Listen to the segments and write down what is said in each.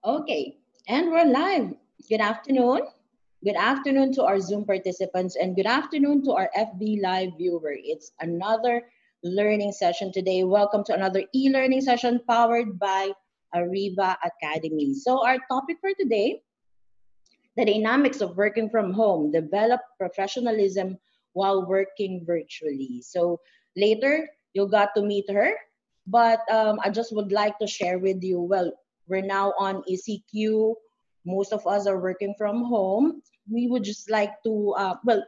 Okay, and we're live. Good afternoon. Good afternoon to our Zoom participants and good afternoon to our FB Live viewer. It's another learning session today. Welcome to another e-learning session powered by Ariva Academy. So our topic for today, the dynamics of working from home, develop professionalism while working virtually. So later, you got to meet her, but I just would like to share with you. Well, we're now on ECQ. Most of us are working from home. We would just like to,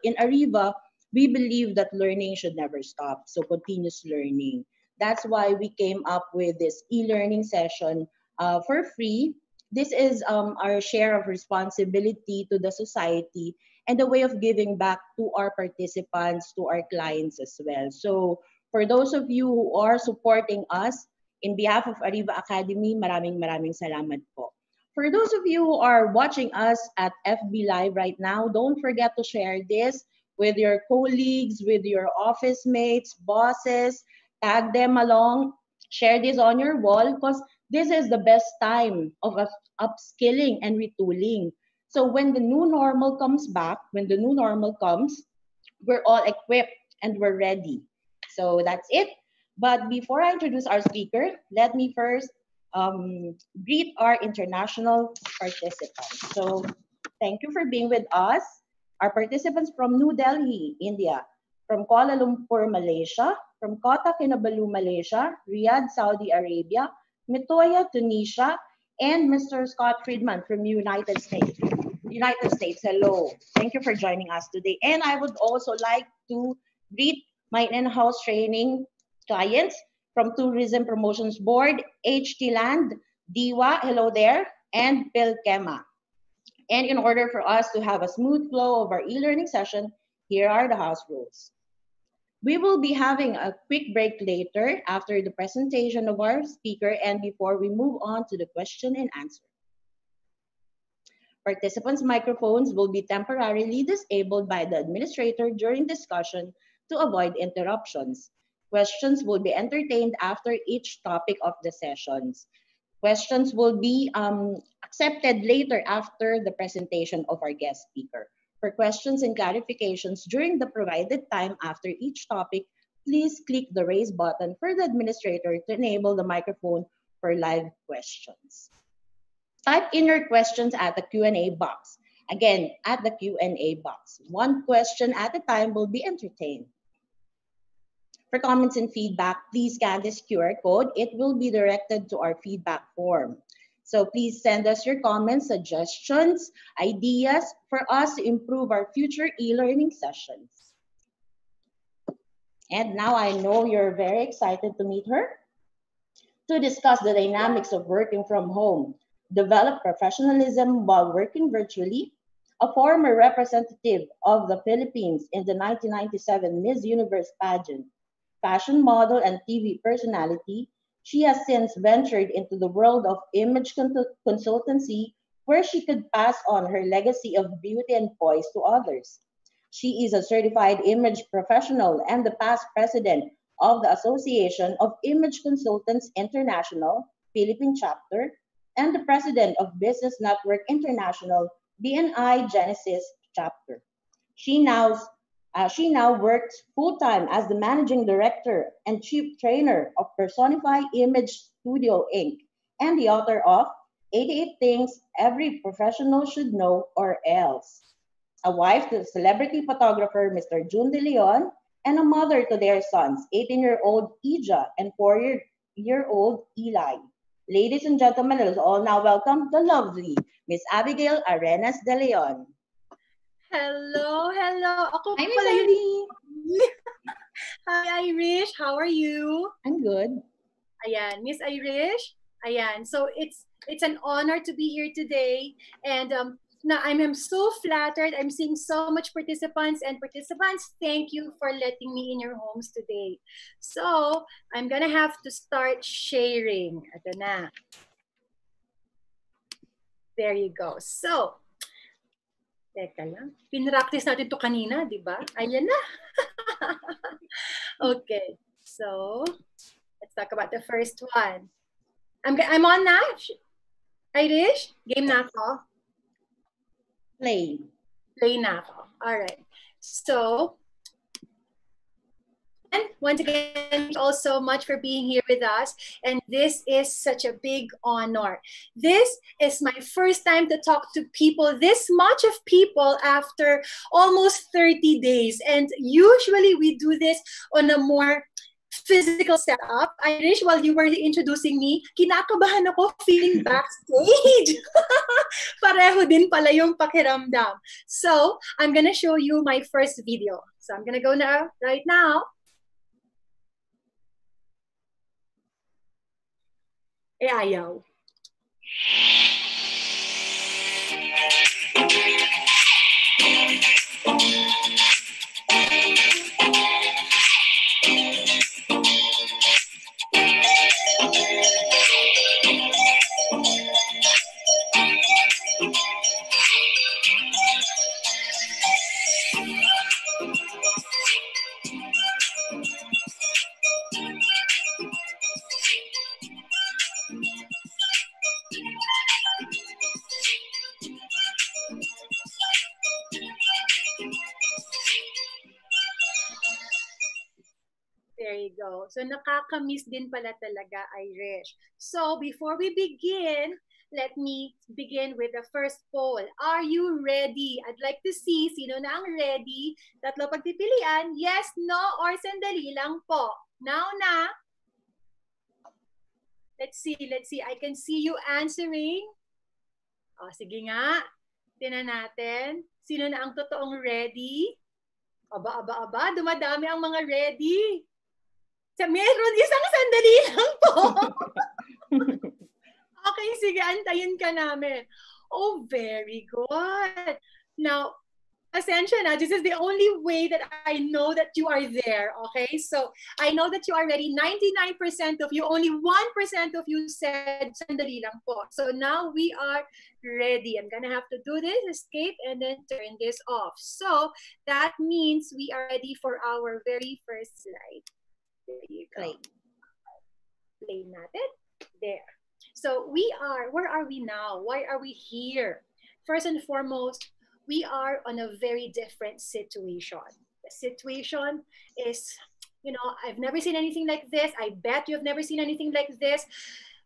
in Ariva, we believe that learning should never stop. So continuous learning. That's why we came up with this e-learning session for free. This is our share of responsibility to the society and a way of giving back to our participants, to our clients as well. So for those of you who are supporting us, in behalf of Ariva Academy, maraming salamat po. For those of you who are watching us at FB Live right now, don't forget to share this with your colleagues, with your office mates, bosses, tag them along, share this on your wall because this is the best time of upskilling and retooling. So when the new normal comes back, when the new normal comes, we're all equipped and we're ready. So that's it. But before I introduce our speaker, let me first greet our international participants. So thank you for being with us. Our participants from New Delhi, India, from Kuala Lumpur, Malaysia, from Kota Kinabalu, Malaysia, Riyadh, Saudi Arabia, Metoya, Tunisia, and Mr. Scott Friedman from United States. United States, hello. Thank you for joining us today. And I would also like to greet my in-house training clients from Tourism Promotions Board, HT Land, Diwa, hello there, and Pilkema. And in order for us to have a smooth flow of our e-learning session, here are the house rules. We will be having a quick break later after the presentation of our speaker and before we move on to the question and answer. Participants' microphones will be temporarily disabled by the administrator during discussion to avoid interruptions. Questions will be entertained after each topic of the sessions. Questions will be accepted later after the presentation of our guest speaker. For questions and clarifications during the provided time after each topic, please click the raise button for the administrator to enable the microphone for live questions. Type in your questions at the Q&A box. Again, at the Q&A box. One question at a time will be entertained. For comments and feedback, please scan this QR code. It will be directed to our feedback form. So please send us your comments, suggestions, ideas for us to improve our future e-learning sessions. And now I know you're very excited to meet her to discuss the dynamics of working from home, develop professionalism while working virtually. A former representative of the Philippines in the 1997 Miss Universe pageant, fashion model, and TV personality, she has since ventured into the world of image consultancy where she could pass on her legacy of beauty and poise to others. She is a certified image professional and the past president of the Association of Image Consultants International, Philippine chapter, and the president of Business Network International, BNI Genesis chapter. She now she now works full-time as the managing director and chief trainer of Personify Image Studio Inc. and the author of 88 Things Every Professional Should Know or Else. A wife to the celebrity photographer Mr. June De Leon, and a mother to their sons, 18-year-old Ija and 4-year-old Eli. Ladies and gentlemen, let us all now welcome the lovely Miss Abigail Arenas De Leon. Hello. Ako Hi, Miss pala yun. Abby. Hi, Irish. How are you? I'm good. Ayan, Miss Irish. Ayan. So it's an honor to be here today, and now I'm so flattered. I'm seeing so much participants, and participants, thank you for letting me in your homes today. So I'm gonna have to start sharing. Ito na. There you go. So, teka lang. Pinractice natin to kanina, di ba? Ayan na. Okay, so let's talk about the first one. I'm on now. Irish, game na ako? Play. Play na ako. All right. So, and once again, thank you all so much for being here with us. And this is such a big honor. This is my first time to talk to people, this much of people after almost 30 days. And usually we do this on a more physical setup. Irish, while you were introducing me, kinakabahan ako feeling backstage. Pareho din pala yung pakiramdam. So, I'm gonna show you my first video. So, I'm gonna go now, right now. Eh, ayaw. There you go. So nakakamiss din pala talaga, Irish. So before we begin, let me begin with the first poll. Are you ready? I'd like to see sino na ang ready. Tatlo pagpipilian, yes, no, or sandali lang po. Now na. Let's see. I can see you answering. O, sige nga. Tingnan natin. Sino na ang totoong ready? Aba, dumadami ang mga ready. Sa meron, isang sandali lang po. Okay, sige, antayin ka namin. Oh, very good. Now, asensya na, this is the only way that I know that you are there, okay? So, I know that you are ready. 99% of you, only 1% of you said, sandali lang po. So, now we are ready. I'm gonna have to do this, escape, and then turn this off. So, that means we are ready for our very first slide. There you go. Play natin. There. So we are, where are we now? Why are we here? First and foremost, we are on a very different situation. The situation is, you know, I've never seen anything like this. I bet you've never seen anything like this.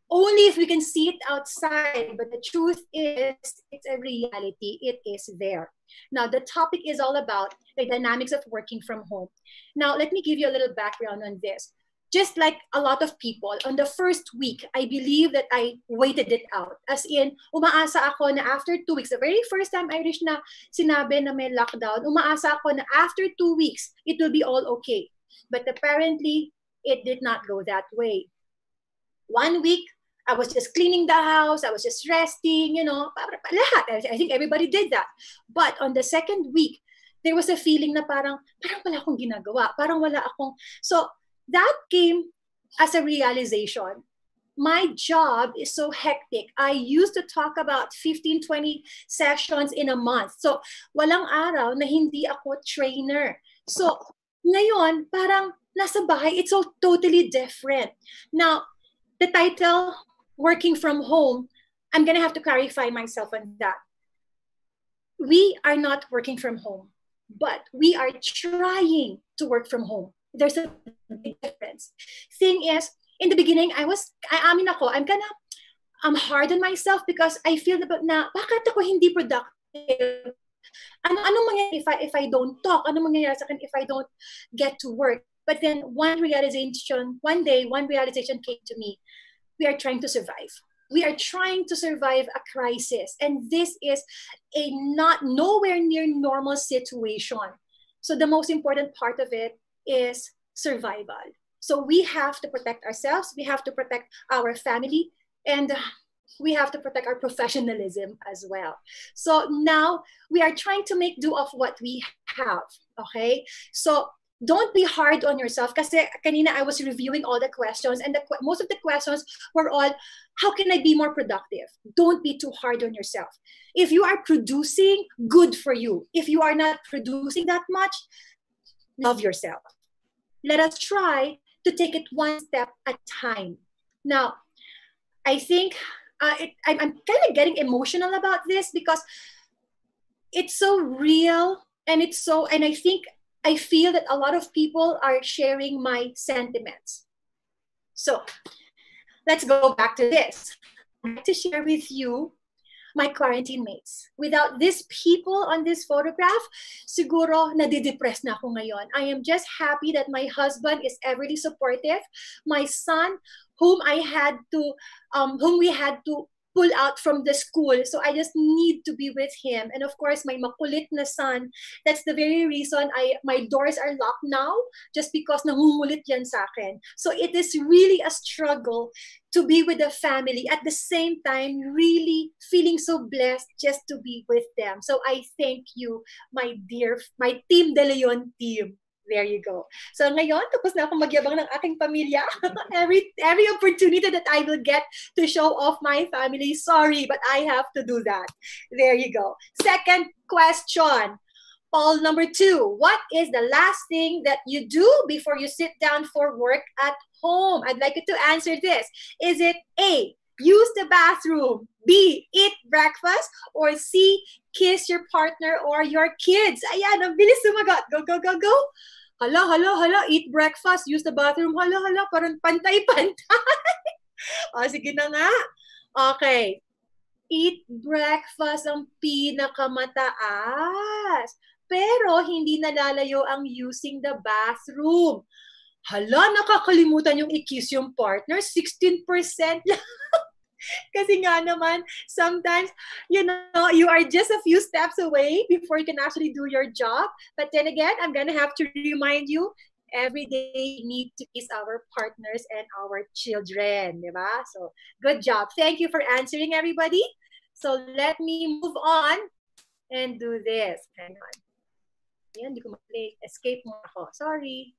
Only if we can see it outside, but the truth is, it's a reality. It is there. Now, the topic is all about the dynamics of working from home. Now, let me give you a little background on this. Just like a lot of people, on the first week, I believe that I waited it out. As in, umaasa ako na after 2 weeks, the very first time Irish na sinabi na may lockdown, umaasa ako na after 2 weeks, it will be all okay. But apparently, it did not go that way. 1 week, I was just cleaning the house, I was just resting, you know, lahat. I think everybody did that. But on the second week, there was a feeling na parang wala akong ginagawa, parang wala akong, so that came as a realization. My job is so hectic. I used to talk about 15, 20 sessions in a month. So walang araw na hindi ako trainer. So ngayon, parang nasa bahay, it's all totally different. Now, the title, Working from Home, I'm gonna have to clarify myself on that. We are not working from home, but we are trying to work from home. There's a big difference. Thing is, in the beginning, I'm hard on myself because I feel na bakit ako hindi productive? Anong mangyayari if I don't talk? Anong mangyayari sa akin if I don't get to work? But then one day, one realization came to me. We are trying to survive. We are trying to survive a crisis. And this is a nowhere near normal situation. So the most important part of it is survival. So we have to protect ourselves. We have to protect our family. And we have to protect our professionalism as well. So now we are trying to make do of what we have. Okay? So don't be hard on yourself. Kasi kanina I was reviewing all the questions and most of the questions were all, how can I be more productive? Don't be too hard on yourself. If you are producing, good for you. If you are not producing that much, love yourself. Let us try to take it one step at a time. Now, I think I'm kind of getting emotional about this because it's so real, and I feel that a lot of people are sharing my sentiments. So let's go back to this. I'd like to share with you my quarantine mates. Without these people on this photograph, siguro nadidepress na ako ngayon. I am just happy that my husband is everly supportive. My son, whom we had to pull out from the school. So I just need to be with him. And of course, my makulit na son, that's the very reason my doors are locked now, just because nangungulit yan sa akin. So it is really a struggle to be with the family. At the same time, really feeling so blessed just to be with them. So I thank you, my Team De Leon team. There you go. So ngayon, tapos na akong magyabang ng aking pamilya. every opportunity that I will get to show off my family, sorry, but I have to do that. There you go. Second question. Poll number 2. What is the last thing that you do before you sit down for work at home? I'd like you to answer this. Is it A, use the bathroom, B, eat breakfast, or C, kiss your partner or your kids? Ayan, ang bilis sumagot. Go, go, go, go. Hala, eat breakfast, use the bathroom. Hala, parang pantay-pantay. O, sige na nga. Okay. Eat breakfast ang pinakamataas. Pero hindi nalalayo ang using the bathroom. Hala, nakakalimutan yung i-kiss yung partner. 16% lang. Kasi nga naman, sometimes, you are just a few steps away before you can actually do your job. But then again, I'm going to have to remind you, every day we need to kiss our partners and our children. Diba? So, good job. Thank you for answering, everybody. So, let me move on and do this. Hang on. Ayan, hindi ko ma-play. Escape mo ako. Sorry.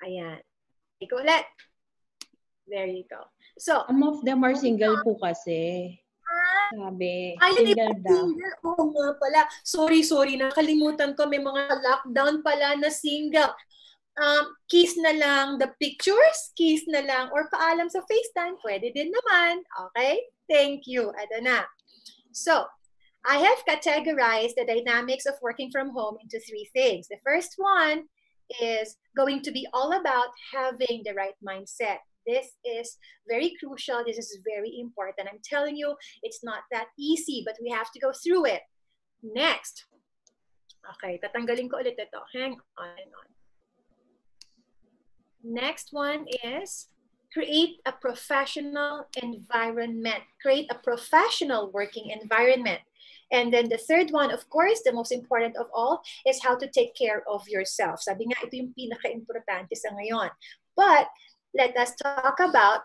Ayan. Ikaw ulit. There you go. So, some of them are single po kasi. Sabi, single daw. Oo nga pala. Sorry. Nakalimutan ko. May mga lockdown pala na single. Kiss na lang the pictures, kiss na lang, or paalam sa FaceTime, pwede din naman. Okay? Thank you. Ito na. So, I have categorized the dynamics of working from home into 3 things. The first one is going to be all about having the right mindset. This is very crucial. This is very important. I'm telling you, it's not that easy, but we have to go through it. Next. Okay, tatanggalin ko ulit ito. Hang on. Next one is create a professional environment. Create a professional working environment. And then the third one, of course, the most important of all, is how to take care of yourself. Sabi nga, ito yung pinaka-importante sa ngayon. But let us talk about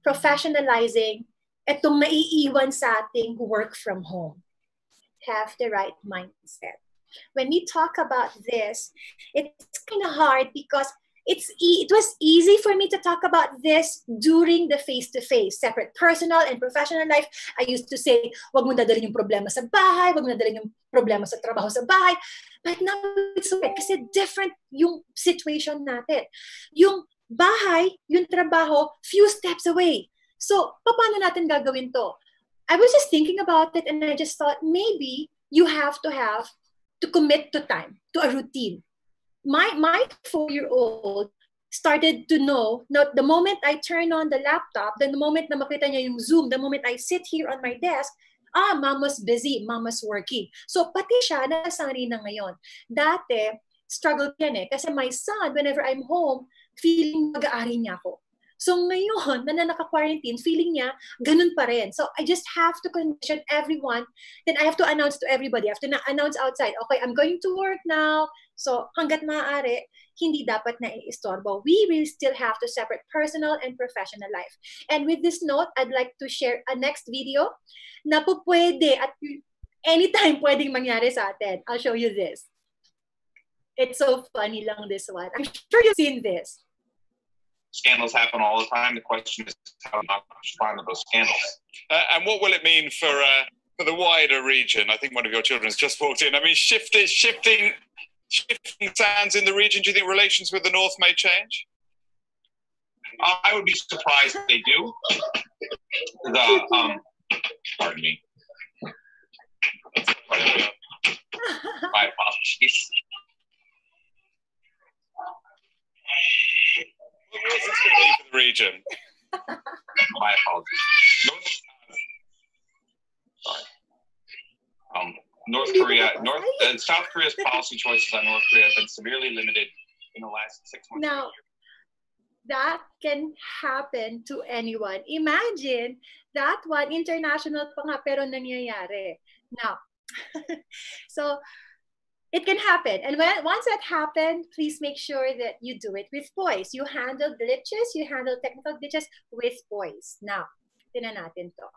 professionalizing itong naiiwan sa ating work from home. Have the right mindset. When we talk about this, it's kind of hard because it was easy for me to talk about this during the face-to-face, separate personal and professional life. I used to say, wag mo dadalhin yung problema sa bahay, wag mo dadalhin yung problema sa trabaho sa bahay. But now it's so weird kasi different yung situation natin. Yung bahay, yung trabaho, few steps away. So, paano natin gagawin to? I was just thinking about it and I just thought maybe you have to commit to time, to a routine. My 4-year-old started to know that the moment I turn on the laptop, then the moment na makita niya yung Zoom, the moment I sit here on my desk, mama's busy, mama's working. So, pati siya, nasanay na ngayon. Dati, struggle yan eh. Kasi my son, whenever I'm home, feeling mag-aari niya ako. So ngayon, na naka-quarantine, feeling niya, ganun pa rin. So I just have to condition everyone. Then I have to announce to everybody. I have to announce outside, okay, I'm going to work now. So hanggat maaari, hindi dapat na i-istorbo. We will still have to separate personal and professional life. And with this note, I'd like to share a next video na po pwede at anytime pwedeng mangyari sa atin. I'll show you this. It's so funny lang, this one. I'm sure you've seen this. Scandals happen all the time. The question is how not to respond to those scandals. And what will it mean for the wider region? I think one of your children has just walked in. I mean, shifting sands in the region. Do you think relations with the North may change? I would be surprised if they do. Pardon me. My apologies. What was this going to be for the region? My apologies. South Korea's policy choices on North Korea have been severely limited in the last 6 months. Now, that can happen to anyone. Imagine that one, international pa nga, pero nangyayari. Now, so it can happen. And once that happened, please make sure that you do it with poise. You handle glitches, you handle technical glitches with poise. Now, tinan natin to.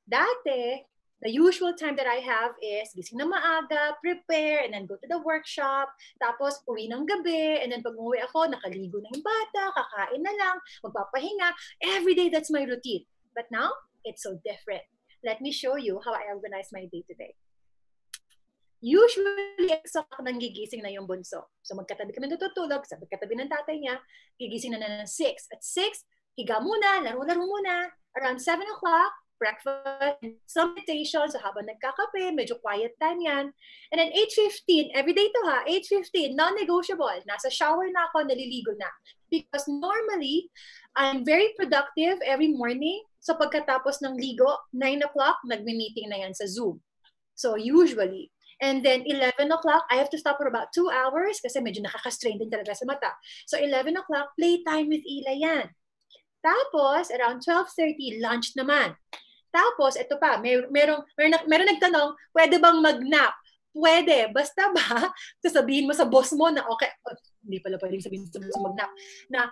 Dati, the usual time that I have is gising na maaga, prepare, and then go to the workshop. Tapos, uwi ng gabi, and then pag umuwi ako, nakaligo na yung bata, kakain na lang, magpapahinga. Every day, that's my routine. But now, it's so different. Let me show you how I organize my day today. Usually, exo ako nang gigising na yung bunso. So, magkatabi kami natutulog, sa magkatabi ng tatay niya, gigising na ng 6. At 6, higa muna, laro-laro muna. Around 7 o'clock, breakfast, some meditation. So habang nagkakape, medyo quiet time yan. And then 8:15, every day to ha, 8:15, non-negotiable. Nasa shower na ako, naliligo na. Because normally, I'm very productive every morning. So pagkatapos ng ligo, 9 o'clock, nagme-meeting na yan sa Zoom. So usually. And then 11 o'clock, I have to stop for about 2 hours kasi medyo nakaka-strain din talaga sa mata. So 11 o'clock, playtime with Ila yan. Tapos, around 12:30, lunch naman. Tapos, ito pa, meron nagtanong, pwede bang mag-nap? Pwede. Basta ba, sasabihin mo sa boss mo na, okay, hindi pala pwedeng sabihin sa boss mo mag-nap, na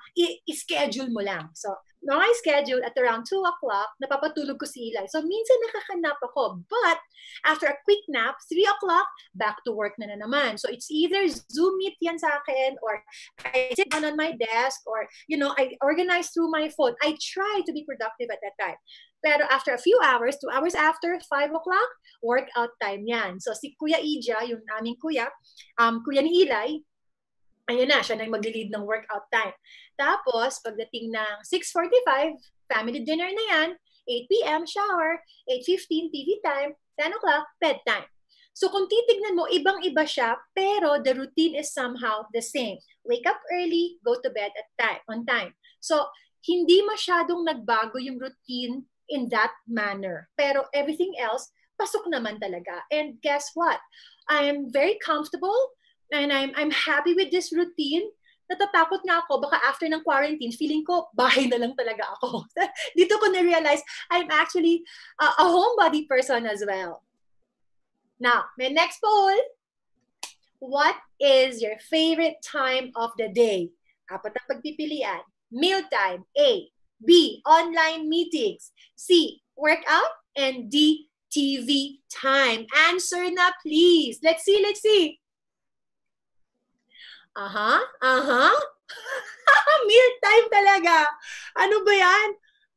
i-schedule mo lang. So, my schedule at around 2 o'clock, napapatulog ko si Eli. So, minsan nakakanap ako. But, after a quick nap, 3 o'clock, back to work na naman. So, it's either Zoom meet yan sa akin, or I sit down on my desk, or, I organize through my phone. I try to be productive at that time. Pero after a few hours, 2 hours after, 5 o'clock, workout time yan. So, si Kuya Ija, yung aming kuya ni Eli, ayun na, siya na mag-lead ng workout time. Tapos, pagdating ng 6:45, family dinner na yan, 8 p.m., shower, 8:15, TV time, 10 o'clock, bedtime. So, kung titignan mo, ibang-iba siya, pero the routine is somehow the same. Wake up early, go to bed on time. So, hindi masyadong nagbago yung routine in that manner. Pero everything else, pasok naman talaga. And guess what? I'm very comfortable and I'm happy with this routine. Natatakot nga ako, baka after ng quarantine, feeling ko, bahay na lang talaga ako. Dito ko na-realize, I'm actually a homebody person as well. Now, my next poll, what is your favorite time of the day? Apat ang pagpipilian. Mealtime, A. B, online meetings. C, workout. And D, TV time. Answer na, please. Let's see. Meal time talaga. Ano ba yan?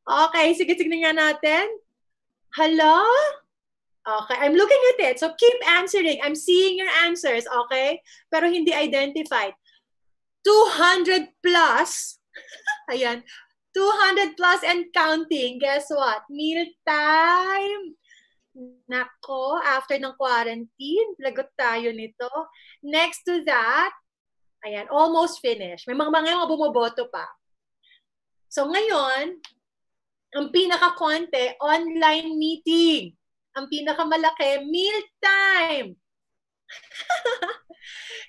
Okay, sige, tignan nga natin. Hello? Okay, I'm looking at it. So keep answering. I'm seeing your answers, okay? Pero hindi identified. 200 plus. Ayan. 200 plus and counting. Guess what? Meal time. Nako, after ng quarantine, lagot tayo nito. Next to that, ayan, almost finished. May mga bumoboto pa. So ngayon, ang pinaka-konti, online meeting. Ang pinaka-malaki, meal time.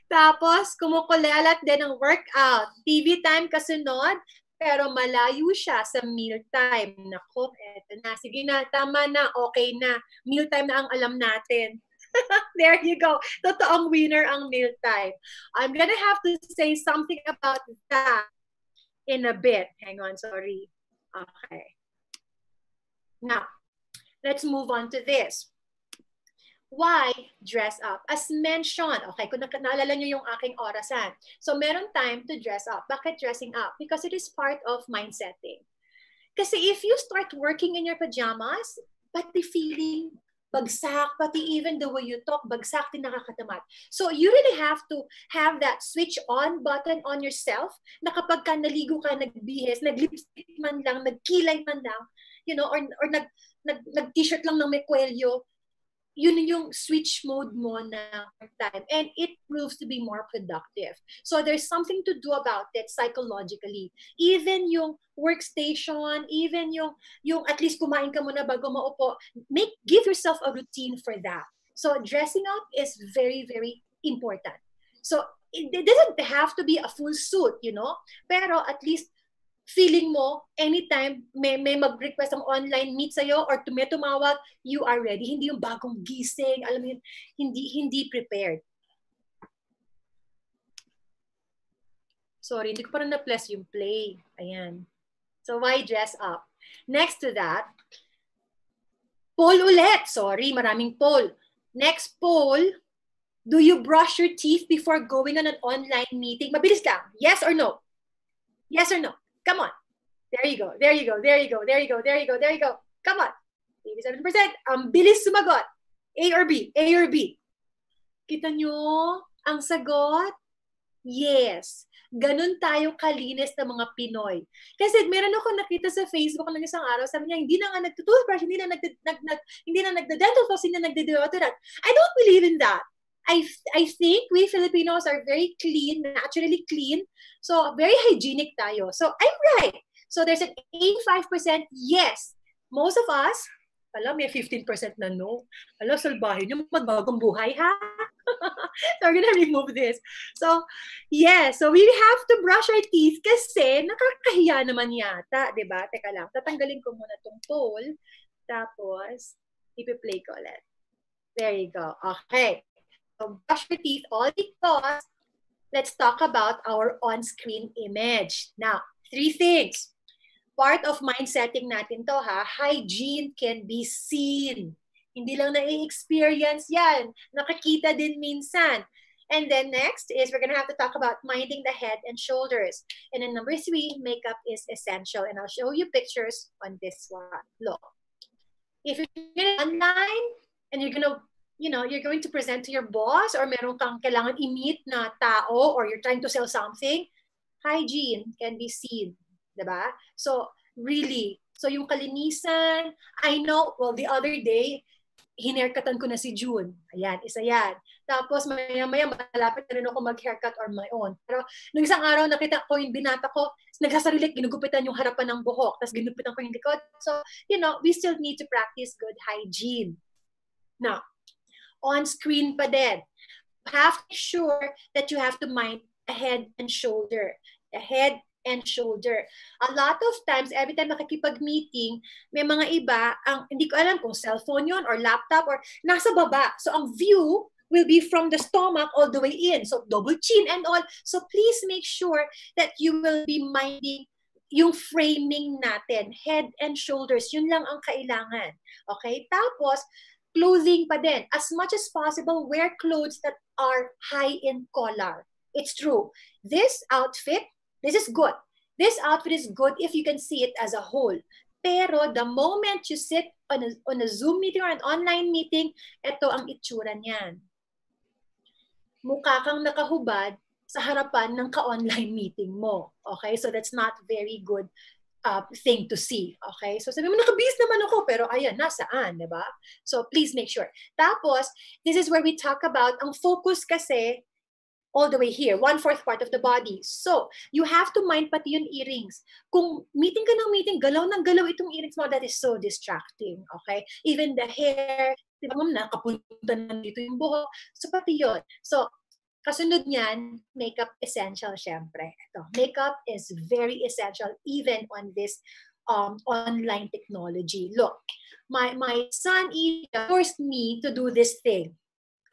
Tapos, kumukulelat din ng workout. TV time kasunod, pero malayo siya sa mealtime. Nako, eto na. Sige na, tama na, okay na. Mealtime na ang alam natin. There you go. Totoong winner ang mealtime. I'm gonna have to say something about that in a bit. Hang on, sorry. Okay. Now, let's move on to this. Why dress up? As mentioned, okay, kung naalala nyo yung aking orasan. So, meron time to dress up. Bakit dressing up? Because it is part of mindsetting. Kasi if you start working in your pajamas, pati feeling, bagsak, pati even the way you talk, bagsak din nakakatamad. So you really have to have that switch on button on yourself na kapag ka naligo ka, nagbihis, naglipstick man lang, nagkilay man lang, you know, or nag-t-shirt lang ng may kwelyo, yun yung switch mode mo na time, and it proves to be more productive. So there's something to do about it psychologically. Even yung workstation, even yung at least kumain ka muna bago maupo, give yourself a routine for that. So dressing up is very, very important. So it doesn't have to be a full suit, you know, pero at least feeling mo, anytime may mag-request ng online meet sa'yo or tumawag, you are ready. Hindi yung bagong gising, alam mo yun, hindi prepared. Sorry, hindi ko parang na-plus yung play. Ayan. So why dress up? Next to that, poll ulit. Sorry, maraming poll. Next poll, do you brush your teeth before going on an online meeting? Mabilis lang. Yes or no? Yes or no? Come on. There you go. There you go. There you go. There you go. There you go. There you go. Come on. 87%. Ang bilis sumagot. A or B? A or B? Kita nyo ang sagot? Yes. Ganun tayo kalinis ng mga Pinoy. Kasi meron ako nakita sa Facebook ng isang araw, sabi niya, hindi na nga nagtutoothbrush, hindi na nagda-dental floss, hindi na nagda-deodorant. I don't believe in that. I think we Filipinos are very clean, naturally clean. So, very hygienic tayo. So, I'm right. So, there's an 85% yes. Most of us, alam, may 15% na no. Alam, salbahin yung magbagong buhay, ha? So, we're gonna remove this. So, yes. So, we have to brush our teeth kasi nakakahiya naman yata. Diba? Teka lang. Tatanggalin ko muna tong poll. Tapos, ipi-play ko ulit. There you go. Okay. So, brush your teeth all because let's talk about our on-screen image. Now, 3 things. Part of mind setting natin to, ha? Hygiene can be seen. Hindi lang na-experience yan. Nakakita din minsan. And then next is we're gonna have to talk about minding the head and shoulders. And then number 3, makeup is essential. And I'll show you pictures on this one. Look. If you're online and you're gonna you're going to present to your boss or meron kang kailangan i-meet na tao or you're trying to sell something, hygiene can be seen. Diba? So, really, so yung kalinisan, I know, well, the other day, hinerkatan ko na si June. Ayan, isa yan. Tapos, maya-maya, malapit na rin ako mag-haircut on my own. Pero, nung isang araw, nakita ko yung binata ko, nagsasarilik, ginugupitan yung harapan ng buhok, tapos ginugupitan ko yung likod. So, we still need to practice good hygiene. Now, on-screen pa din. Have to make sure that you have to mind a head and shoulder. A head and shoulder. A lot of times, every time nakikipag-meeting, may mga iba, hindi ko alam kung cellphone yun or laptop or nasa baba. So, ang view will be from the stomach all the way in. So, double chin and all. So, please make sure that you will be minding yung framing natin. Head and shoulders. Yun lang ang kailangan. Okay? Tapos, clothing pa din. As much as possible, wear clothes that are high in collar. It's true. This outfit, this is good. This outfit is good if you can see it as a whole. Pero the moment you sit on a Zoom meeting or an online meeting, ito ang itsura niyan. Mukha kang nakahubad sa harapan ng ka-online meeting mo. Okay? So that's not very good thing to see. Okay? So sabi mo, nakabihis naman ako, pero ayan, nasaan, diba? So please make sure. Tapos, this is where we talk about, ang focus kasi, all the way here, 1/4 part of the body. So, you have to mind pati yung earrings. Kung meeting ka ng meeting, galaw ng galaw itong earrings mo, that is so distracting. Okay? Even the hair, diba mo, nakapunta na dito yung buhok. So, pati yun. So, kasunod niyan, makeup essential, syempre. Ito, makeup is very essential even on this online technology. Look, my son forced me to do this thing.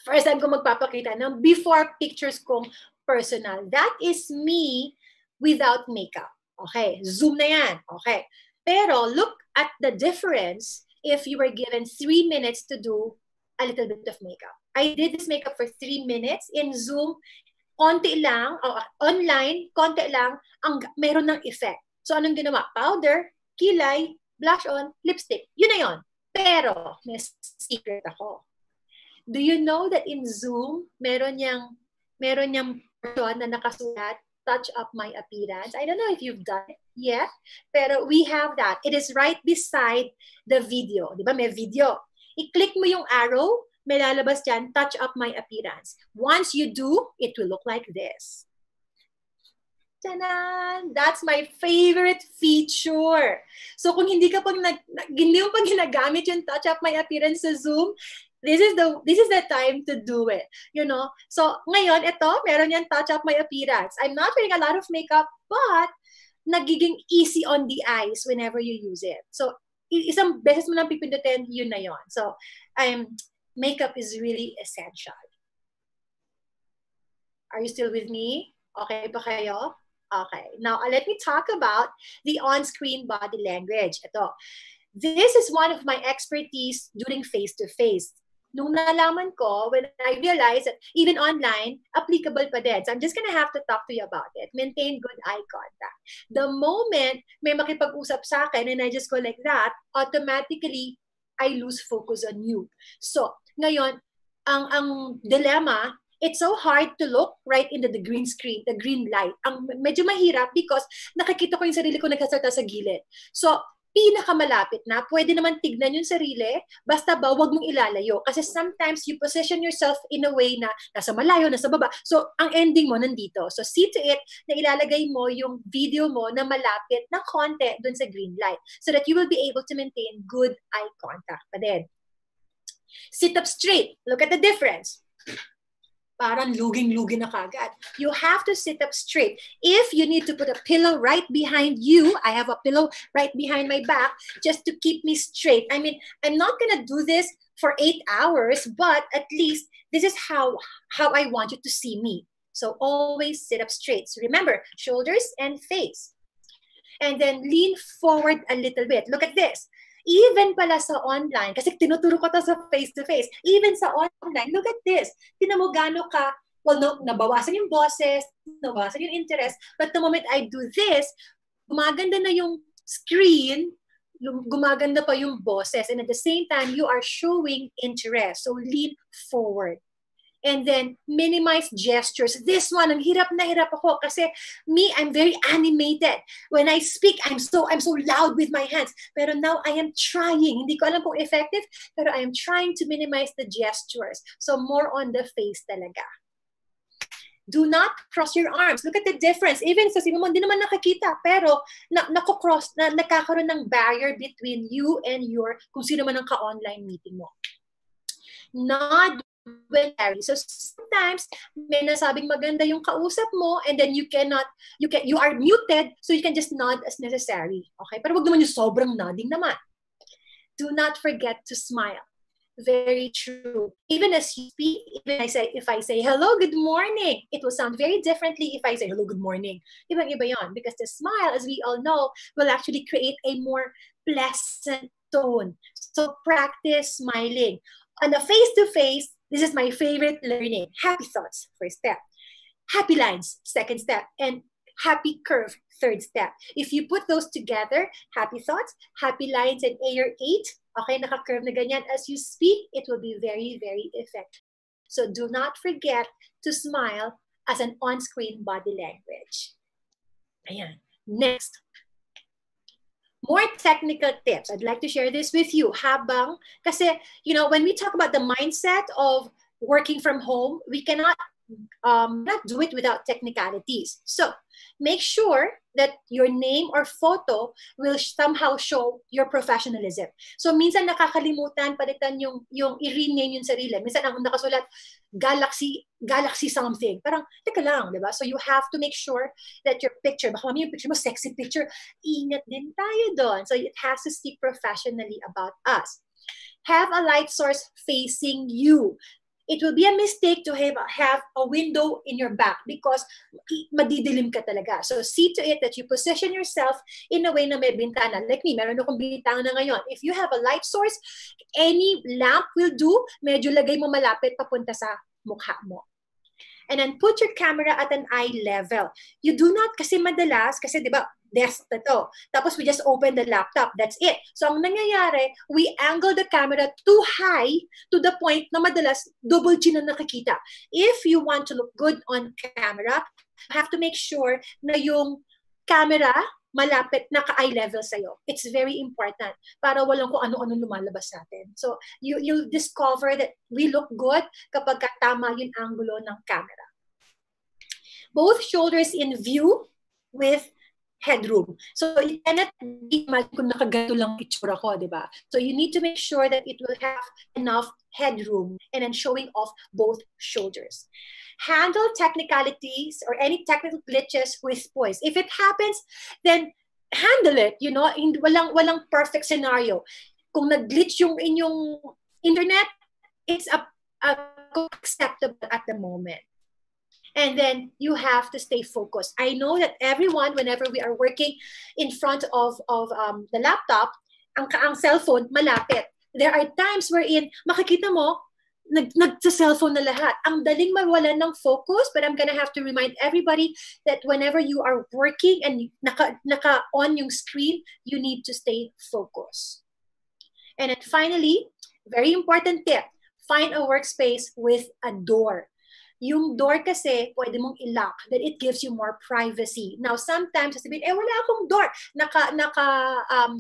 First time ko magpapakita ng before pictures kong personal. That is me without makeup. Okay, zoom na yan. Okay. Pero look at the difference if you were given 3 minutes to do a little bit of makeup. I did this makeup for 3 minutes in Zoom. Konti lang, online, konti lang, meron ng effect. So, anong ginawa? Powder, kilay, blush on, lipstick. Yun na yun. Pero, may secret ako. Do you know that in Zoom, meron niyang portion na nakasulat, touch up my appearance? I don't know if you've done it yet, pero we have that. It is right beside the video. Di ba? May video. I-click mo yung arrow, may lalabas dyan, touch up my appearance. Once you do, it will look like this. Tanan! That's my favorite feature. So kung hindi mo pa ginagamit yung touch up my appearance sa Zoom, this is the time to do it. You know? So ngayon, ito, meron yan touch up my appearance. I'm not wearing a lot of makeup, but nagiging easy on the eyes whenever you use it. So isang beses mo lang pipindutin, yun na yun. So makeup is really essential. Are you still with me? Okay pa kayo? Okay. Now, let me talk about the on-screen body language. Ito. This is one of my expertise during face-to-face. Nung nalaman ko, when I realized that even online, applicable pa din. So I'm just gonna have to talk to you about it. Maintain good eye contact. The moment may makipag-usap sa akin and I just go like that, automatically, I lose focus on you. So, ngayon, ang dilemma, it's so hard to look right into the green screen, the green light. Ang medyo mahirap because nakikita ko yung sarili ko nagsasalta sa gilid. So, pinakamalapit na, pwede naman tignan yung sarili, basta ba wag mong ilalayo. Kasi sometimes you position yourself in a way na nasa malayo, nasa baba. So, ang ending mo nandito. So, see to it na ilalagay mo yung video mo na malapit na konti dun sa green light so that you will be able to maintain good eye contact pa din. Sit up straight. Look at the difference. Parang luging-lugi na kagad. You have to sit up straight. If you need to put a pillow right behind you, I have a pillow right behind my back just to keep me straight. I mean, I'm not gonna do this for 8 hours, but at least this is how I want you to see me. So always sit up straight. So remember, shoulders and face. And then lean forward a little bit. Look at this. Even pala sa online, kasi tinuturo ko to sa face-to-face, even sa online, look at this. Tinan mo gaano ka, well, no, nabawasan yung boses, nabawasan yung interest, but the moment I do this, gumaganda na yung screen, gumaganda pa yung boses, and at the same time, you are showing interest. So lean forward. And then minimize gestures. This one, ang hirap na hirap ako kasi me, I'm very animated. When I speak, I'm so loud with my hands. Pero now I am trying. Hindi ko alam kung effective, pero I am trying to minimize the gestures. So more on the face talaga. Do not cross your arms. Look at the difference. Even sa sino mo, hindi naman nakakita, pero nakakross, nagkakaroon ng barrier between you and your, kung sino man ang ka-online meeting mo. Nod when necessary. So sometimes may nasabing maganda yung kausap mo and then you are muted, so you can just nod as necessary. Okay? Pero wag naman yung sobrang nodding naman. Do not forget to smile. Very true. Even as you speak, if I say hello, good morning, it will sound very differently if I say hello, good morning. Ibang-iba yon, because the smile, as we all know, will actually create a more pleasant tone. So practice smiling. On a face-to-face, this is my favorite learning. Happy thoughts, first step. Happy lines, second step. And happy curve, third step. If you put those together, happy thoughts, happy lines, and AR 8, okay, naka-curve na ganyan. As you speak, it will be very, very effective. So do not forget to smile as an on-screen body language. Ayan. Next. More technical tips. I'd like to share this with you. Kasi, when we talk about the mindset of working from home, we cannot not do it without technicalities. So make sure that your name or photo will somehow show your professionalism. So minsan nakakalimutan, palitan yung i-rename yung sarili. Minsan ang nakasulat, Galaxy something. Parang, teka lang, di ba? So you have to make sure that your picture, baka yung picture mo, sexy picture, ingat din tayo doon. So it has to speak professionally about us. Have a light source facing you. It will be a mistake to have a window in your back because madidilim ka talaga. So see to it that you position yourself in a way na may bintana. Like me, meron akong bintana ngayon. If you have a light source, any lamp will do. Medyo lagay mo malapit papunta sa mukha mo. And then put your camera at an eye level. You do not, kasi madalas, kasi di ba, desk na to. Tapos we just open the laptop. That's it. So ang nangyayari, we angle the camera too high to the point na madalas double chin na nakikita. If you want to look good on camera, you have to make sure na yung camera malapit, naka-eye level sa'yo. It's very important para walang kung ano-ano lumalabas sa atin. So, you'll discover that we look good kapag tama yung angulo ng camera. Both shoulders in view with headroom. So, you cannot imagine kung nakaganto lang itsura ko, di ba? So, you need to make sure that it will have enough headroom and then showing off both shoulders. Handle technicalities or any technical glitches with poise. If it happens, then handle it, you know, walang perfect scenario. Kung nag-glitch yung inyong internet, it's acceptable at the moment. And then you have to stay focused. I know that everyone, whenever we are working in front of the laptop, ang cellphone malapit. There are times wherein makikita mo, nagsa-cellphone na lahat. Ang daling mawalan ng focus, but I'm gonna have to remind everybody that whenever you are working and naka-on yung screen, you need to stay focused. And then finally, very important tip, find a workspace with a door. Yung door kasi, pwede mong i-lock, that it gives you more privacy. Now, sometimes, sasabihin, wala akong door,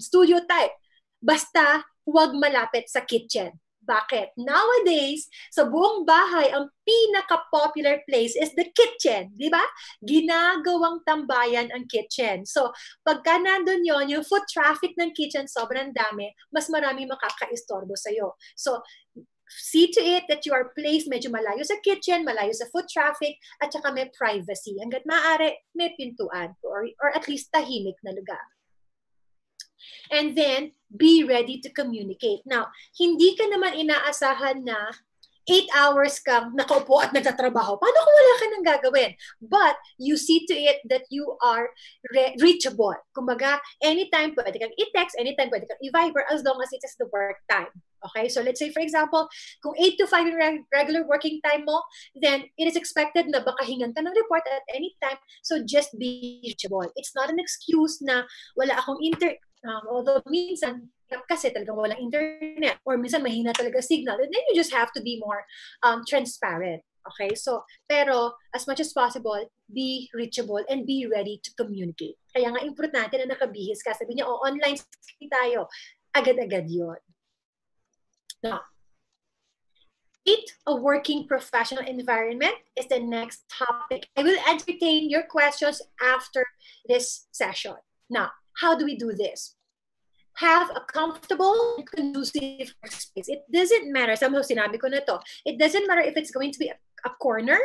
studio type. Basta, huwag malapit sa kitchen. Bakit? Nowadays, sa buong bahay, ang pinaka-popular place is the kitchen. Di ba? Ginagawang tambayan ang kitchen. So, pagka nandun yon, yung foot traffic ng kitchen sobrang dami, mas marami makaka-istorbo sa'yo. So, see to it that you are placed medyo malayo sa kitchen, malayo sa foot traffic, at saka may privacy. Hanggat maaari, may pintuan or at least tahimik na lugar. And then, be ready to communicate. Now, hindi ka naman inaasahan na 8 hours kang nakaupo at nagtatrabaho. Paano kung wala ka nang gagawin? But, you see to it that you are reachable. Kumbaga, anytime pwede kang i-text, anytime pwede kang i-Viber, as long as it is the work time. Okay? So, let's say, for example, kung 8 to 5 yung regular working time mo, then it is expected na baka hingan ka ng report at any time. So, just be reachable. It's not an excuse na wala akong although minsan, kasi talagang walang internet or minsan mahina talaga signal, and then you just have to be more transparent. Okay? So, pero as much as possible, be reachable and be ready to communicate. Kaya nga importante na nakabihis ka. Sabi niya, online tayo. Agad-agad yun. Now, create a working professional environment is the next topic. I will entertain your questions after this session. Now, how do we do this? Have a comfortable and conducive workspace. It doesn't matter. Somehow sinabi ko na to. It doesn't matter if it's going to be a corner,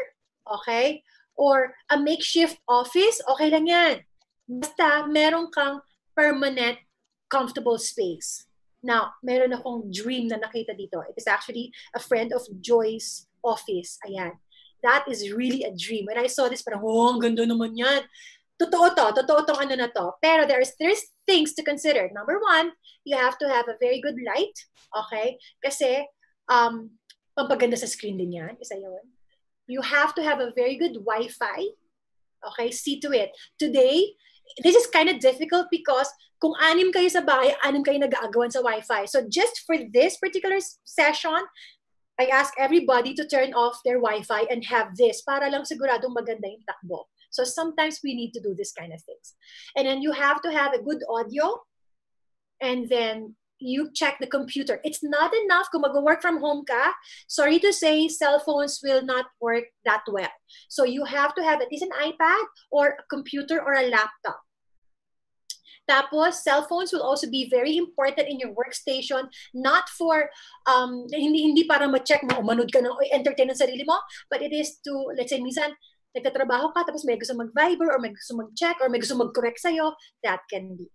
okay? Or a makeshift office, okay lang yan. Basta meron kang permanent, comfortable space. Now, meron akong dream na nakita dito. It is actually a friend of Joy's office. Ayan. That is really a dream. When I saw this, parang, ang ganda naman yan. Totoo tong ano na to. Pero there's things to consider. Number one, you have to have a very good light. Okay? Kasi, pampaganda sa screen din yan. Isa yun. You have to have a very good Wi-Fi. Okay? See to it. Today, this is kind of difficult because kung 6 kayo sa bahay, 6 kayo nag-aagawan sa Wi-Fi. So just for this particular session, I ask everybody to turn off their Wi-Fi and have this para lang siguradong maganda yung takbo. So sometimes we need to do this kind of things. And then you have to have a good audio, and then you check the computer. It's not enough kung mag-work from home ka. Sorry to say, cell phones will not work that well. So you have to have at least an iPad or a computer or a laptop. Tapos, cell phones will also be very important in your workstation, not for, hindi para ma-check mo, manood ka ng entertain ng sarili mo, but it is to, let's say, minsan, nagtatrabaho ka, tapos may gusto mag-Viber or may gusto mag-check or may gusto mag-correct sa'yo, that can be.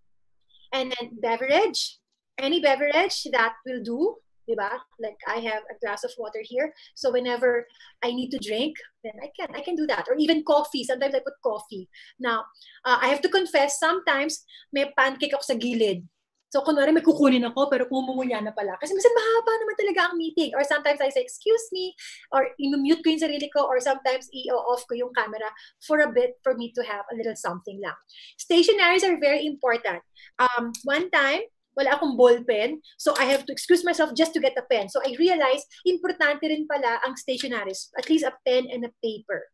And then beverage, any beverage that will do, diba? Like I have a glass of water here, so whenever I need to drink, then I can do that. Or even coffee, sometimes I put coffee. Now, I have to confess, sometimes may pancake ako sa gilid. So, kunwari may kukunin ako, pero kumumunya na pala. Kasi minsan mahaba naman talaga ang meeting. Or sometimes I say, excuse me, or i-mute ko yung sarili ko, or sometimes i-off ko yung camera for a bit for me to have a little something lang. Stationaries are very important. One time, wala akong ball pen, so I have to excuse myself just to get a pen. So I realized, importante rin pala ang stationaries, at least a pen and a paper.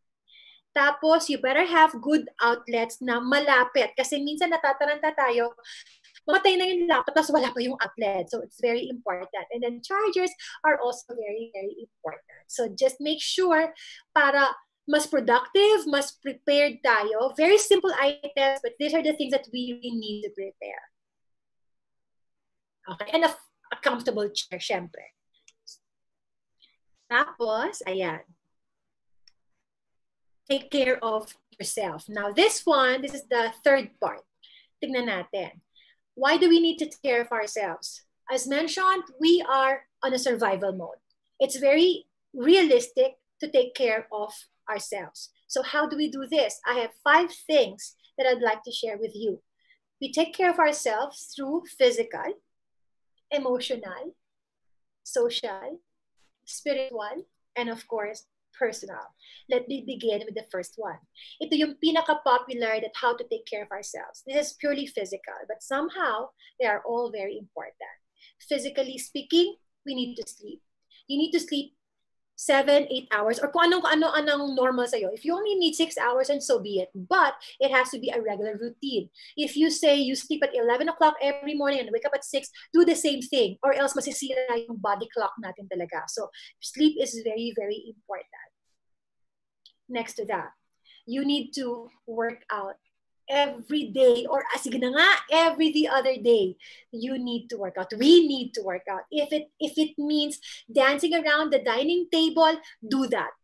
Tapos, you better have good outlets na malapit. Kasi minsan natataranta tayo, mamatay na yung laptop, tapos wala pa yung outlet. So it's very important. And then chargers are also very, very important. So just make sure para mas productive, mas prepared tayo. Very simple items, but these are the things that we really need to prepare. Okay, and a comfortable chair, syempre. Tapos, ayan. Take care of yourself. Now this is the third part. Tignan natin. Why do we need to take care of ourselves? As mentioned, we are on a survival mode. It's very realistic to take care of ourselves. So how do we do this? I have 5 things that I'd like to share with you. We take care of ourselves through physical, emotional, social, spiritual, and of course, personal. Let me begin with the first one. Ito yung pinaka-popular that how to take care of ourselves. This is purely physical, but somehow they are all very important. Physically speaking, we need to sleep. You need to sleep 7, 8 hours, or kung anong normal sa'yo. If you only need 6 hours, and so be it. But it has to be a regular routine. If you say you sleep at 11 o'clock every morning and wake up at 6, do the same thing, or else masisira yung body clock natin talaga. So sleep is very, very important. Next to that, you need to work out every day, or sige na nga, every the other day. You need to work out. We need to work out. If it means dancing around the dining table, do that.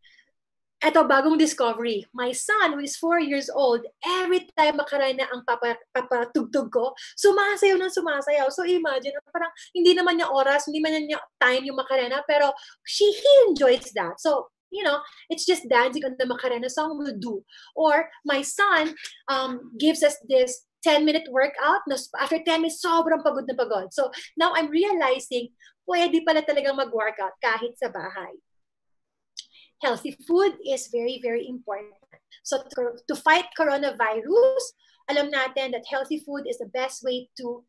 Ito, bagong discovery. My son, who is 4 years old, every time makarana ang papatugtog ko, sumasayaw ng sumasayaw. So imagine, parang hindi naman niya oras, hindi naman niya time yung makarena, pero he enjoys that. So, you know, it's just dancing on the Macarena song will do. Or my son gives us this 10-minute workout. After 10 minutes, sobrang pagod na pagod. So now I'm realizing, pwede pala talagang mag-workout kahit sa bahay. Healthy food is very, very important. So to fight coronavirus, alam natin that healthy food is the best way to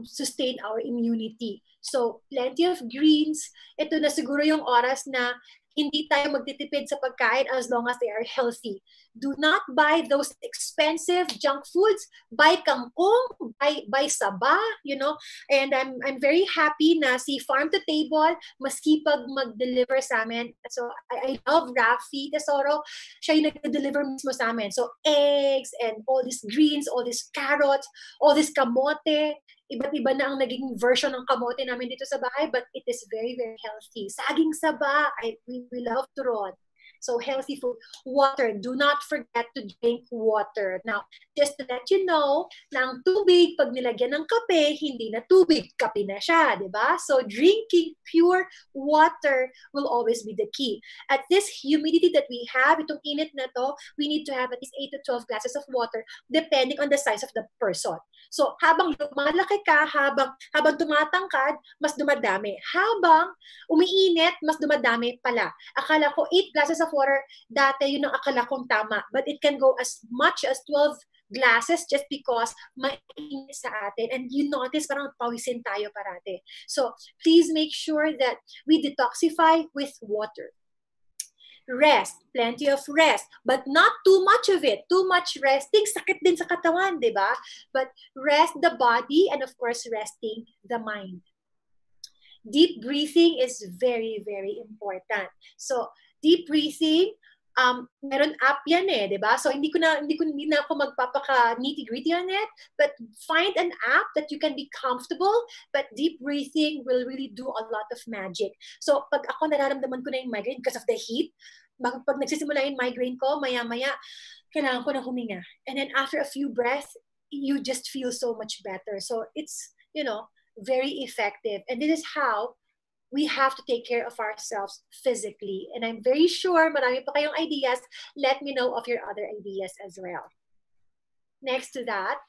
sustain our immunity. So plenty of greens. Ito na siguro yung oras na hindi tayo magtitipid sa pagkain as long as they are healthy. Do not buy those expensive junk foods. Buy kangkong, buy saba, you know. And I'm very happy na si Farm to Table maskipag mag-deliver sa amin. So I love Rafi Tesoro. Siya yung nag-deliver mismo sa amin. So eggs and all these greens, all these carrots, all this kamote. Iba't iba na ang naging version ng kamote namin dito sa bahay, but it is very, very healthy. Saging saba, we love turon. So healthy food. Water, do not forget to drink water. Now, just to let you know, na ang tubig, pag nilagyan ng kape, hindi na tubig, kape na siya, di ba? So drinking pure water will always be the key. At this humidity that we have, itong init na to, we need to have at least 8 to 12 glasses of water depending on the size of the person. So habang lumalaki ka, habang tumatangkad, mas dumadami. Habang umiinit, mas dumadami pala. Akala ko 8 glasses of water, dati yun ang akala kong tama. But it can go as much as 12 glasses just because mainit sa atin. And you notice parang pawisin tayo parate. So please make sure that we detoxify with water. Rest, plenty of rest, but not too much of it. Too much resting, sakit din sa katawan, di ba? But rest the body and of course resting the mind. Deep breathing is very, very important. So deep breathing, meron app yan di ba? So hindi na ako magpapaka nitty-gritty on it, but find an app that you can be comfortable, but deep breathing will really do a lot of magic. So pag ako nararamdaman ko na yung migraine because of the heat, pag nagsisimula yung migraine ko, maya-maya, kailangan ko na huminga. And then after a few breaths, you just feel so much better. So it's, you know, very effective. And this is how we have to take care of ourselves physically. And I'm very sure marami pa kayong ideas. Let me know of your other ideas as well. Next to that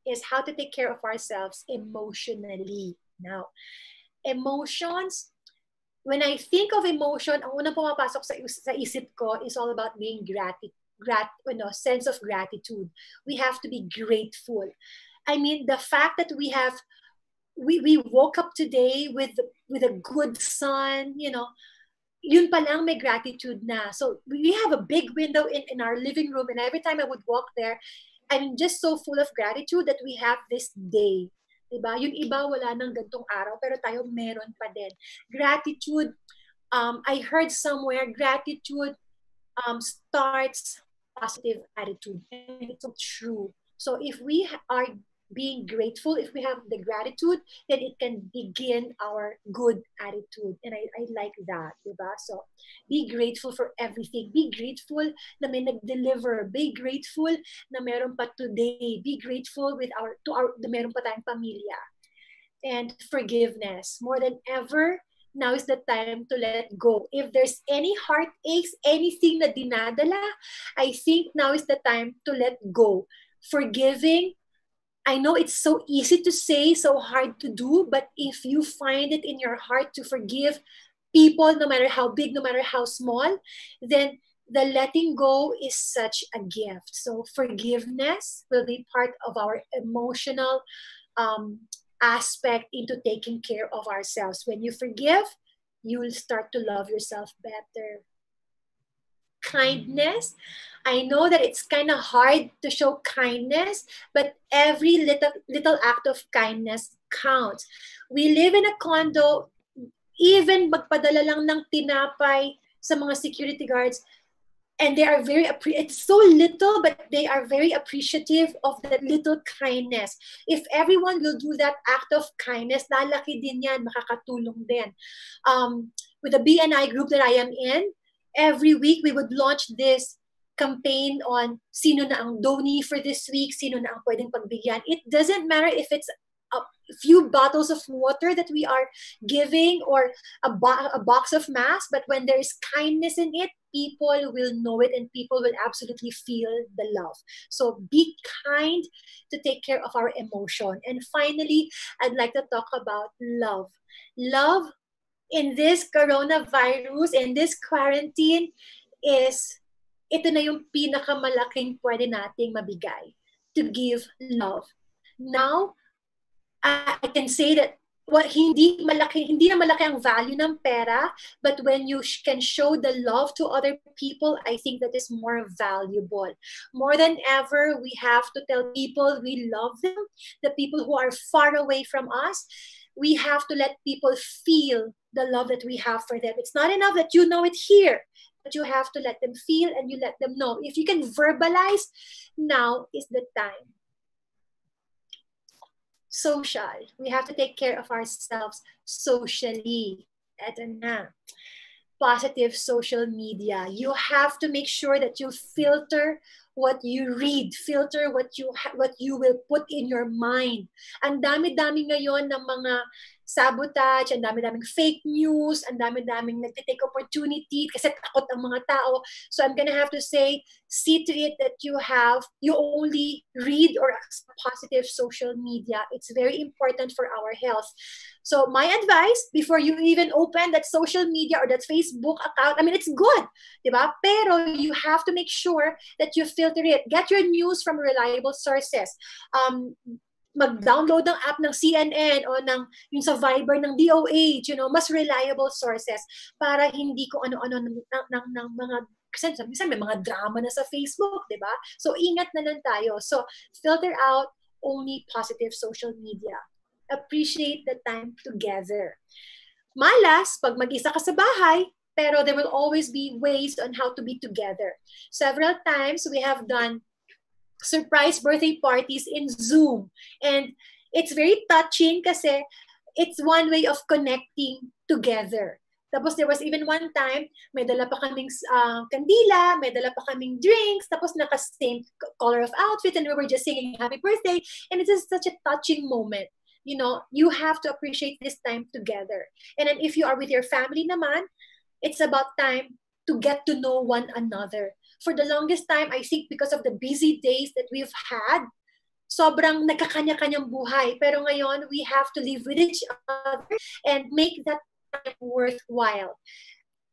is how to take care of ourselves emotionally. Now, emotions, when I think of emotion, ang unang pumapasok sa isip ko is all about being sense of gratitude. We have to be grateful. I mean, the fact that we woke up today with a good sun, yun pa lang may gratitude na. So we have a big window in our living room, and every time I would walk there, I'm just so full of gratitude that we have this day. Diba? Yung iba wala nang gantong araw, pero tayo meron pa din. Gratitude, I heard somewhere, gratitude starts positive attitude. And it's so true. So if we are being grateful, if we have the gratitude, then it can begin our good attitude. And I like that, diba? So be grateful for everything. Be grateful na may nag-deliver. Be grateful na meron pa today. Be grateful na meron pa tayong pamilya. And forgiveness. More than ever, now is the time to let go. If there's any heartaches, anything na dinadala, I think now is the time to let go. Forgiving, I know it's so easy to say, so hard to do, but if you find it in your heart to forgive people, no matter how big, no matter how small, then the letting go is such a gift. So forgiveness will be part of our emotional aspect into taking care of ourselves. When you forgive, you will start to love yourself better. Kindness, I know that it's kind of hard to show kindness, but every little act of kindness counts. We live in a condo, even magpadala lang ng tinapay sa mga security guards, and they are it's so little, but they are very appreciative of that little kindness. If everyone will do that act of kindness, lalaki din yan, makakatulong din. With the BNI group that I am in, every week we would launch this campaign on sino na ang donee for this week, sino na ang pwedeng pagbigyan. It doesn't matter if it's a few bottles of water that we are giving or a box of masks, but when there is kindness in it, people will know it and people will absolutely feel the love. So be kind to take care of our emotion. And finally, I'd like to talk about love. Love in this coronavirus, in this quarantine, ito na yung pinakamalaking pwede nating mabigay, to give love. Now, I can say that hindi na malaki ang value ng pera, but when you can show the love to other people, I think that is more valuable. More than ever, we have to tell people we love them, the people who are far away from us. We have to let people feel the love that we have for them. It's not enough that you know it here, but you have to let them feel and you let them know. If you can verbalize, now is the time. Social. We have to take care of ourselves socially. Eto na. Positive social media. You have to make sure that you filter what you read, filter what you will put in your mind. Ang dami-dami ngayon ng mga sabotage, ang dami-daming fake news, ang dami-daming nagtitake opportunity kasi takot ang mga tao. So I'm gonna have to say, see to it that you only read or positive social media. It's very important for our health. So my advice, before you even open that social media or that Facebook account, I mean, it's good, diba? Pero you have to make sure that you filter it. Get your news from reliable sources. Mag-download ng app ng CNN o yung sa Viber ng DOH, mas reliable sources para hindi ko ano-ano ng mga, kasi minsan may mga drama na sa Facebook, diba? So ingat na lang tayo. So filter out only positive social media. Appreciate the time together. Malas, pag mag-isa ka sa bahay, pero there will always be ways on how to be together. Several times we have done surprise birthday parties in Zoom. And it's very touching kasi it's one way of connecting together. Tapos there was even one time, may dala pa kaming kandila, may dala pa kaming drinks, tapos naka-same color of outfit, and we were just singing happy birthday. And it is such a touching moment. You have to appreciate this time together. And then if you are with your family naman, it's about time to get to know one another. For the longest time, I think because of the busy days that we've had, sobrang nagkakanya-kanyang buhay. Pero ngayon, we have to live with each other and make that time worthwhile.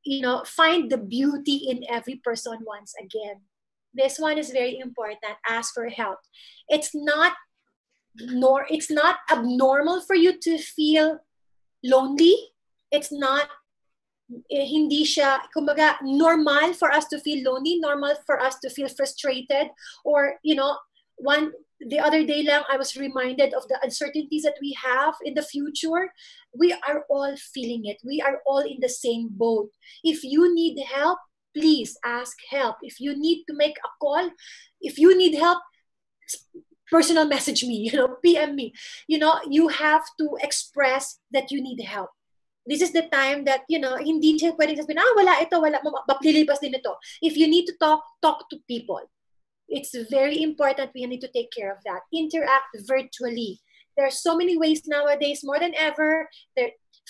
You know, find the beauty in every person once again. This one is very important. Ask for help. It's not abnormal for you to feel lonely. It's not hindi siya, kumbaga, normal for us to feel lonely, normal for us to feel frustrated, or, you know, the other day lang, I was reminded of the uncertainties that we have in the future. We are all feeling it. We are all in the same boat. If you need help, please ask help. If you need to make a call, if you need help, personal message me, you know, PM me. You know, you have to express that you need help. This is the time that, you know, hindi siya pwedeng sabihin, wala ito, wala, lilipas din ito. If you need to talk to people. It's very important. We need to take care of that. Interact virtually. There are so many ways nowadays, more than ever.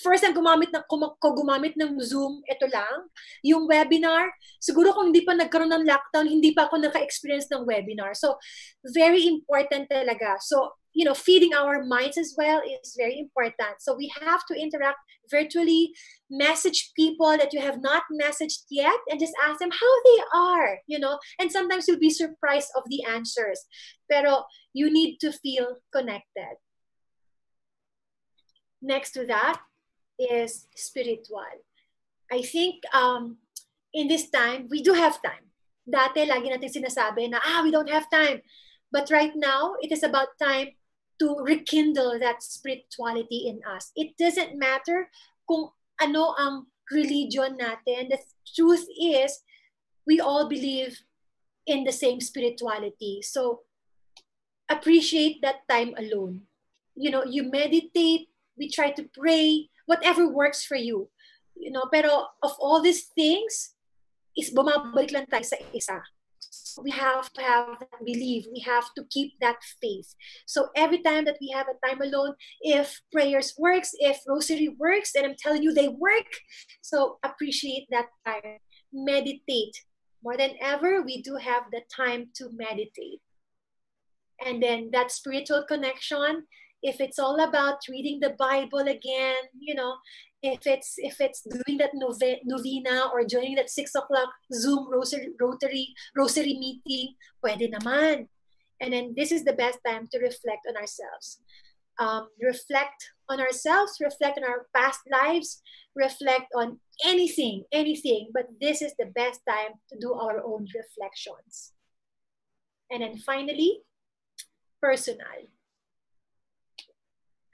First, gumamit ng Zoom, ito lang. Yung webinar, siguro kung hindi pa nagkaroon ng lockdown, hindi pa ako naka-experience ng webinar. So, very important talaga. So, you know, feeding our minds as well is very important. So we have to interact virtually, message people that you have not messaged yet, and just ask them how they are, you know, and sometimes you'll be surprised of the answers. Pero you need to feel connected. Next to that is spiritual. I think in this time, we do have time. Dati, lagi natin sinasabi na, we don't have time. But right now, it is about time to rekindle that spirituality in us. It doesn't matter kung ano ang religion natin. The truth is, we all believe in the same spirituality. So, appreciate that time alone. You know, you meditate, we try to pray, whatever works for you. You know, pero of all these things, is bumabalik lang tayo sa isa. We have to have that belief. We have to keep that faith. So every time that we have a time alone, if prayers works, if rosary works, and I'm telling you they work, so appreciate that time. Meditate. More than ever, we do have the time to meditate. And then that spiritual connection, if it's all about reading the Bible again, you know, if it's doing that novena or joining that 6 o'clock Zoom rosary meeting, pwede naman. And then this is the best time to reflect on ourselves. Reflect on ourselves, reflect on our past lives, reflect on anything. But this is the best time to do our own reflections. And then finally, personal.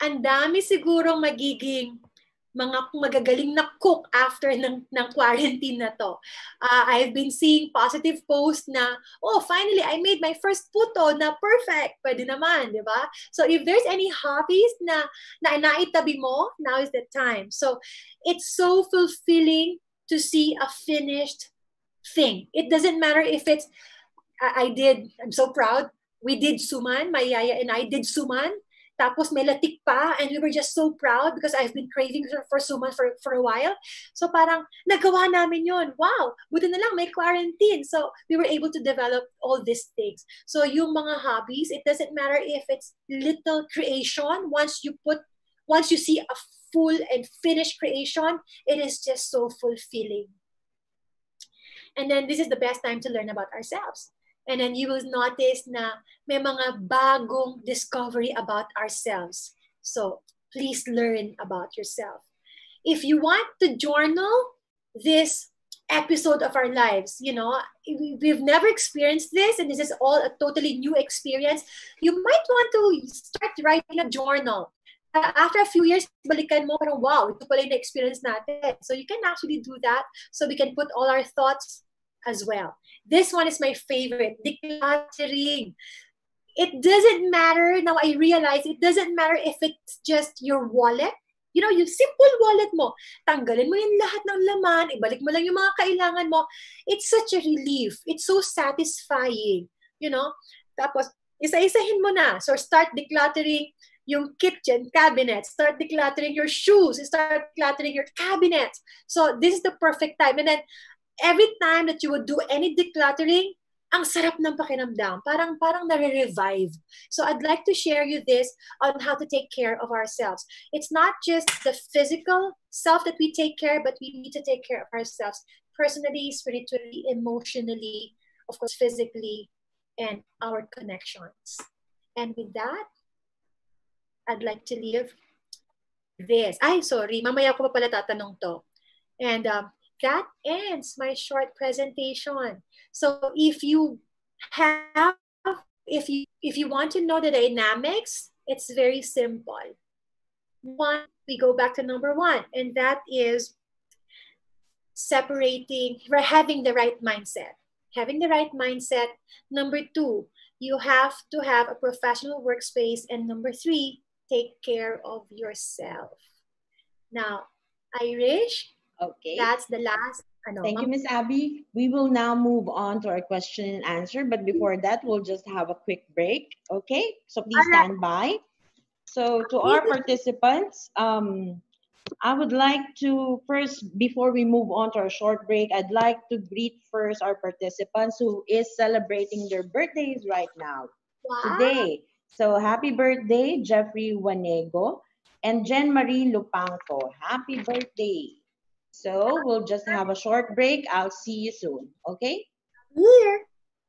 Ang dami sigurong magiging mga magagaling na cook after ng quarantine na to. I've been seeing positive posts na, finally, I made my first puto na perfect. Pwede naman, di ba? So if there's any hobbies na naitabi mo, now is the time. So it's so fulfilling to see a finished thing. It doesn't matter if it's, I'm so proud, we did suman, my yaya and I did suman. Tapos may latik pa, and we were just so proud because I've been craving for suman for a while. So parang nagawa namin yun. Wow, buti na lang may quarantine. So we were able to develop all these things. So yung mga hobbies, it doesn't matter if it's little creation. Once you see a full and finished creation, it is just so fulfilling. And then this is the best time to learn about ourselves. And then you will notice na may mga bagong discovery about ourselves. So please learn about yourself. If you want to journal this episode of our lives, you know, we've never experienced this, and this is all a totally new experience, you might want to start writing a journal. After a few years, balikan mo, parang wow, ito pala yung experience natin. So you can actually do that, so we can put all our thoughts as well. This one is my favorite, decluttering. It doesn't matter, now I realize, it doesn't matter if it's just your wallet. You know, yung simple wallet mo, tanggalin mo yung lahat ng laman, ibalik mo lang yung mga kailangan mo. It's such a relief. It's so satisfying, you know. Tapos, isa-isahin mo na. So, start decluttering yung kitchen cabinet. Start decluttering your shoes. Start decluttering your cabinet. So, this is the perfect time. And then, every time that you would do any decluttering, ang sarap ng pakiramdam. Parang nare-revive. So I'd like to share you this on how to take care of ourselves. It's not just the physical self that we take care, but we need to take care of ourselves personally, spiritually, emotionally, of course, physically, and our connections. And with that, I'd like to leave this. Ay, sorry. Mamaya ko pa pala tatanong to. And that ends my short presentation. So if you have, if you want to know the dynamics, it's very simple. One, we go back to number one, and that is separating, having the right mindset. Having the right mindset. Number two, you have to have a professional workspace. And number three, take care of yourself. Now, Irish, Okay. that's the last. Thank you, Miss Abby. We will now move on to our question and answer. But before that, we'll just have a quick break. Okay? So please stand by. So to our participants, I would like to first, before we move on to our short break, I'd like to greet first our participants who is celebrating their birthdays right now, today. So happy birthday, Jeffrey Wanego and Jen Marie Lupanco. Happy birthday. So we'll just have a short break. I'll see you soon. Okay? Here.